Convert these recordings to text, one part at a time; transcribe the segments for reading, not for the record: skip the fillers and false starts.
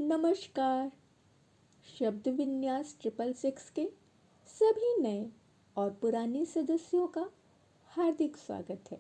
नमस्कार। शब्द विन्यास 666 के सभी नए और पुराने सदस्यों का हार्दिक स्वागत है।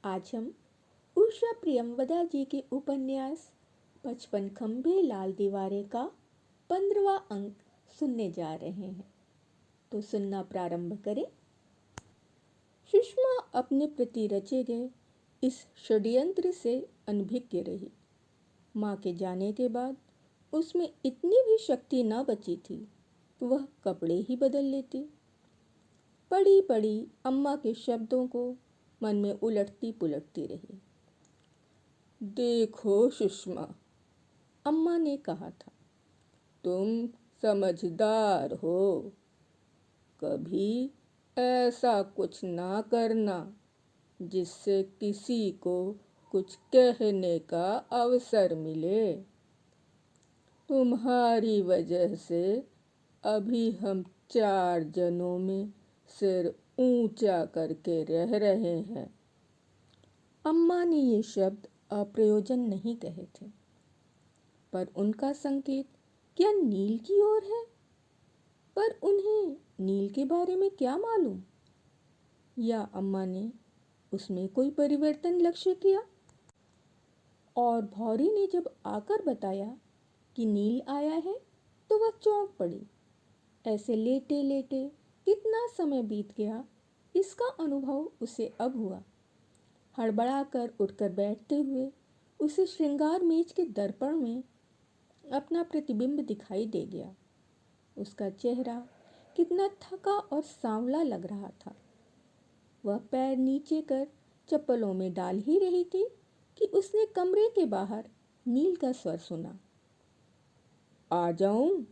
आज हम उषा प्रियमवदा जी के उपन्यास 55 खंभे लाल दीवारें का 15वां अंक सुनने जा रहे हैं। तो सुनना प्रारंभ करें। सुषमा अपने प्रति रचे गए इस षड्यंत्र से अनभिज्ञ रही। माँ के जाने के बाद उसमें इतनी भी शक्ति न बची थी कि वह कपड़े ही बदल लेती। पड़ी पड़ी अम्मा के शब्दों को मन में उलटती पुलटती रही। देखो सुषमा, अम्मा ने कहा था, तुम समझदार हो, कभी ऐसा कुछ ना करना जिससे किसी को कुछ कहने का अवसर मिले। तुम्हारी वजह से अभी हम 4 जनों में सिर ऊंचा करके रह रहे हैं। अम्मा ने ये शब्द अप्रयोजन नहीं कहे थे, पर उनका संकेत क्या नील की ओर है? पर उन्हें नील के बारे में क्या मालूम? या अम्मा ने उसमें कोई परिवर्तन लक्ष्य किया? और भौरी ने जब आकर बताया कि नील आया है तो वह चौंक पड़ी। ऐसे लेटे लेटे कितना समय बीत गया, इसका अनुभव उसे अब हुआ। हड़बड़ाकर उठकर बैठते हुए उसे श्रृंगार मेज के दर्पण में अपना प्रतिबिंब दिखाई दे गया। उसका चेहरा कितना थका और सांवला लग रहा था। वह पैर नीचे कर चप्पलों में डाल ही रही थी कि उसने कमरे के बाहर नील का स्वर सुना, आ जाऊं?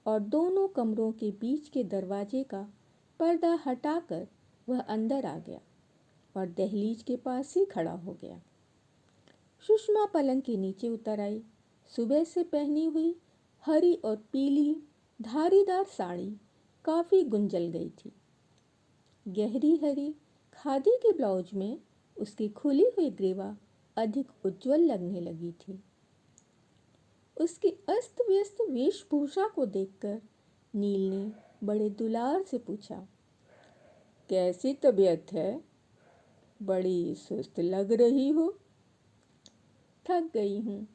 और दोनों कमरों के बीच के दरवाजे का पर्दा हटाकर वह अंदर आ गया और दहलीज के पास ही खड़ा हो गया। सुषमा पलंग के नीचे उतर आई। सुबह से पहनी हुई हरी और पीली धारीदार साड़ी काफी गुंजल गई थी। गहरी हरी खादी के ब्लाउज में उसकी खुली हुई ग्रीवा अधिक उज्जवल लगने लगी थी। उसकी अस्त व्यस्त वेशभूषा को देखकर नील ने बड़े दुलार से पूछा, कैसी तबीयत है? बड़ी सुस्त लग रही हो। थक गई हूँ।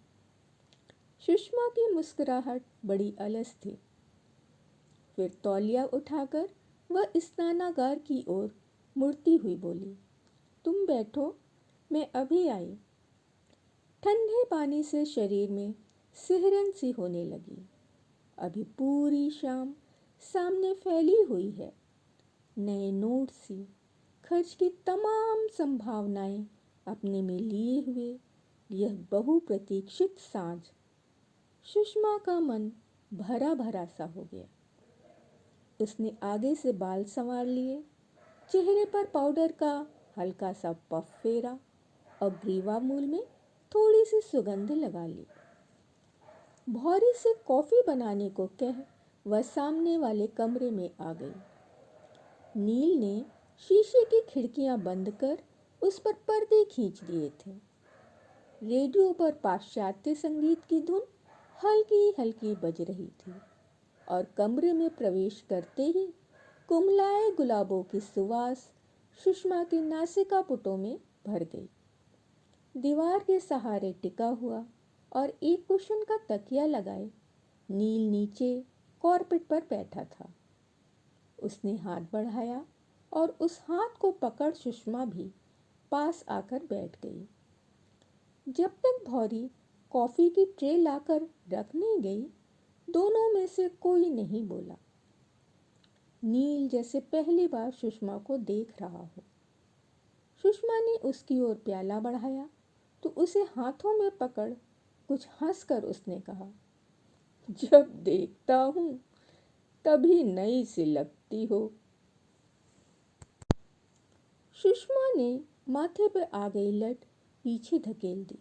सुषमा की मुस्कुराहट बड़ी अलस थी। फिर तौलिया उठाकर वह स्नानागार की ओर मुड़ती हुई बोली, तुम बैठो, मैं अभी आई। ठंडे पानी से शरीर में सिहरन सी होने लगी। अभी पूरी शाम सामने फैली हुई है। नए नोट सी खर्च की तमाम संभावनाएं अपने में लिए हुए यह बहुप्रतीक्षित सांझ। सुषमा का मन भरा भरा सा हो गया। उसने आगे से बाल संवार लिए, चेहरे पर पाउडर का हल्का सा पफ फेरा और ग्रीवा मूल में थोड़ी सी सुगंध लगा ली। भौरी से कॉफी बनाने को कह वह सामने वाले कमरे में आ गई। नील ने शीशे की खिड़कियां बंद कर उस पर पर्दे खींच दिए थे। रेडियो पर पाश्चात्य संगीत की धुन हल्की हल्की बज रही थी और कमरे में प्रवेश करते ही कुमलाए गुलाबों की सुवास सुषमा के नासिका पुटों में भर गई। दीवार के सहारे टिका हुआ और एक कुशन का तकिया लगाए नील नीचे कॉर्पेट पर बैठा था। उसने हाथ बढ़ाया और उस हाथ को पकड़ सुषमा भी पास आकर बैठ गई। जब तक भौरी कॉफी की ट्रे लाकर रख नहीं गई, दोनों में से कोई नहीं बोला। नील जैसे पहली बार सुषमा को देख रहा हो। सुषमा ने उसकी ओर प्याला बढ़ाया तो उसे हाथों में पकड़ कुछ हंसकर उसने कहा, जब देखता हूँ तभी नई सी लगती हो। सुषमा ने माथे पर आ गई लट पीछे धकेल दी।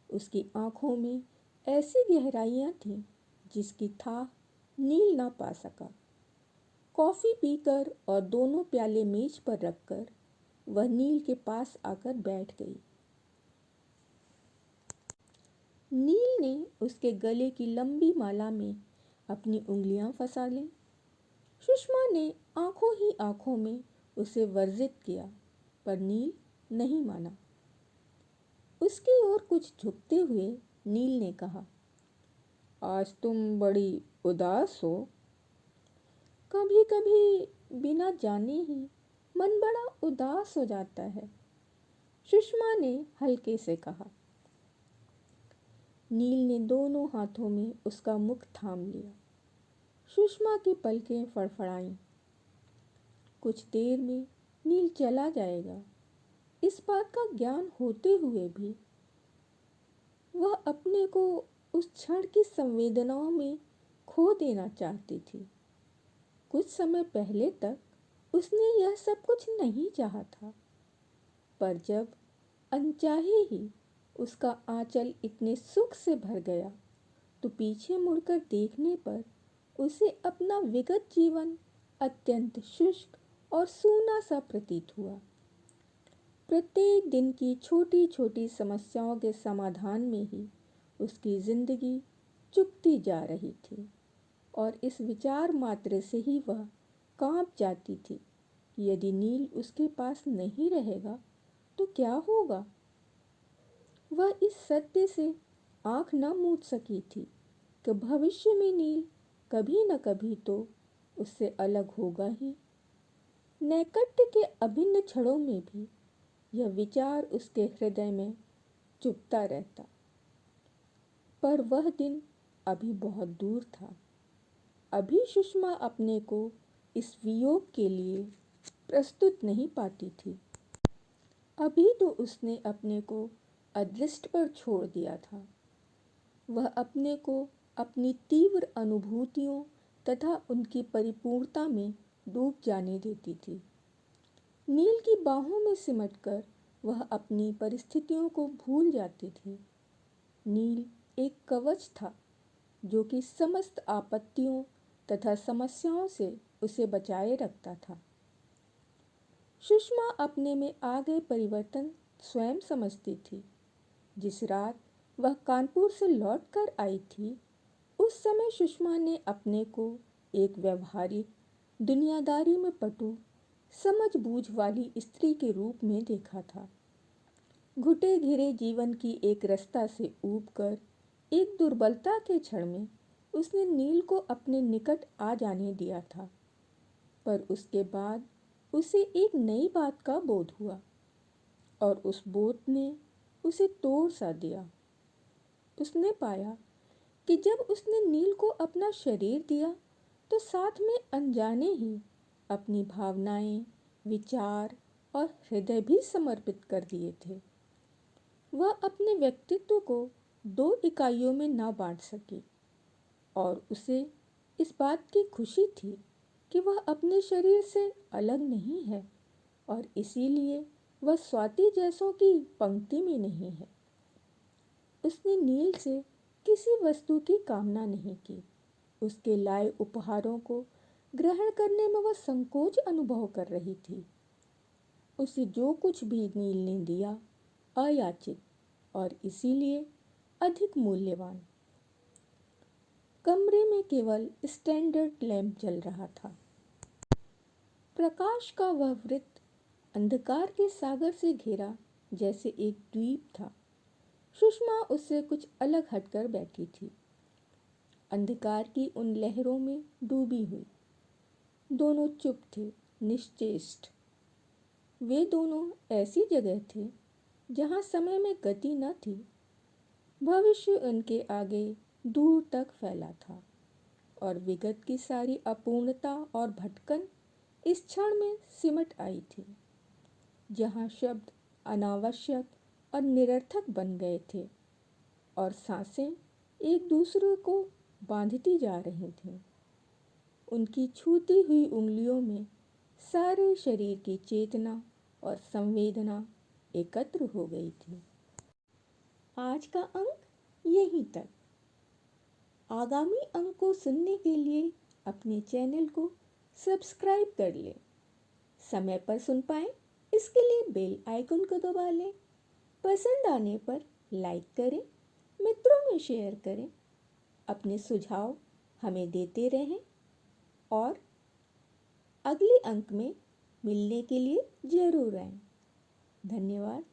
उसकी आंखों में ऐसी गहराइयां थीं जिसकी था नील ना पा सका। कॉफी पीकर और दोनों प्याले मेज पर रखकर वह नील के पास आकर बैठ गई। नील नील ने उसके गले की लंबी माला में अपनी उंगलियां फंसा लीं। सुषमा ने आंखों ही आंखों में उसे वर्जित किया, पर नील नहीं माना। उसकी ओर कुछ झुकते हुए नील ने कहा, आज तुम बड़ी उदास हो। कभी कभी बिना जाने ही मन बड़ा उदास हो जाता है, सुषमा ने हल्के से कहा। नील ने दोनों हाथों में उसका मुख थाम लिया। सुषमा की पलकें फड़फड़ाईं। कुछ देर में नील चला जाएगा, इस बात का ज्ञान होते हुए भी वह अपने को उस क्षण की संवेदनाओं में खो देना चाहती थी। कुछ समय पहले तक उसने यह सब कुछ नहीं चाहा था, पर जब अनचाहे ही उसका आंचल इतने सुख से भर गया, तो पीछे मुड़कर देखने पर उसे अपना विगत जीवन अत्यंत शुष्क और सूना सा प्रतीत हुआ। प्रत्येक दिन की छोटी छोटी समस्याओं के समाधान में ही उसकी जिंदगी चुकती जा रही थी, और इस विचार मात्र से ही वह कांप जाती थी। यदि नील उसके पास नहीं रहेगा तो क्या होगा। वह इस सत्य से आंख न मूंद सकी थी कि भविष्य में नील कभी न कभी तो उससे अलग होगा ही। नैकट्य के अभिन्न क्षणों में भी यह विचार उसके हृदय में चुभता रहता, पर वह दिन अभी बहुत दूर था। अभी सुषमा अपने को इस वियोग के लिए प्रस्तुत नहीं पाती थी। अभी तो उसने अपने को अदृष्ट पर छोड़ दिया था। वह अपने को अपनी तीव्र अनुभूतियों तथा उनकी परिपूर्णता में डूब जाने देती थी। नील की बाहों में सिमटकर वह अपनी परिस्थितियों को भूल जाती थी। नील एक कवच था जो कि समस्त आपत्तियों तथा समस्याओं से उसे बचाए रखता था। सुषमा अपने में आ गए परिवर्तन स्वयं समझती थी। जिस रात वह कानपुर से लौटकर आई थी, उस समय सुषमा ने अपने को एक व्यवहारिक, दुनियादारी में पटु, समझ बूझ वाली स्त्री के रूप में देखा था। घुटे घिरे जीवन की एक रास्ता से ऊबकर एक दुर्बलता के क्षण में उसने नील को अपने निकट आ जाने दिया था, पर उसके बाद उसे एक नई बात का बोध हुआ, और उस बोध ने उसे तोड़ सा दिया। उसने पाया कि जब उसने नील को अपना शरीर दिया, तो साथ में अनजाने ही अपनी भावनाएं, विचार और हृदय भी समर्पित कर दिए थे। वह अपने व्यक्तित्व को दो इकाइयों में ना बांट सकी, और उसे इस बात की खुशी थी कि वह अपने शरीर से अलग नहीं है, और इसीलिए वह स्वाति जैसों की पंक्ति में नहीं है। उसने नील से किसी वस्तु की कामना नहीं की। उसके लाए उपहारों को ग्रहण करने में वह संकोच अनुभव कर रही थी। उसे जो कुछ भी नील ने दिया, अयाचित और इसीलिए अधिक मूल्यवान। कमरे में केवल स्टैंडर्ड लैंप जल रहा था। प्रकाश का वह वृत्त अंधकार के सागर से घिरा जैसे एक द्वीप था। सुषमा उससे कुछ अलग हटकर बैठी थी, अंधकार की उन लहरों में डूबी हुई। दोनों चुप थे, निश्चेष्ट। वे दोनों ऐसी जगह थे जहाँ समय में गति न थी। भविष्य उनके आगे दूर तक फैला था, और विगत की सारी अपूर्णता और भटकन इस क्षण में सिमट आई थी, जहाँ शब्द अनावश्यक और निरर्थक बन गए थे, और सांसें एक दूसरे को बांधती जा रही थीं। उनकी छूती हुई उंगलियों में सारे शरीर की चेतना और संवेदना एकत्र हो गई थी। आज का अंक यहीं तक। आगामी अंक को सुनने के लिए अपने चैनल को सब्सक्राइब कर लें। समय पर सुन पाएं इसके लिए बेल आइकन को दबा लें। पसंद आने पर लाइक करें। मित्रों में शेयर करें, अपने सुझाव हमें देते रहें और अगले अंक में मिलने के लिए ज़रूर आएं। धन्यवाद।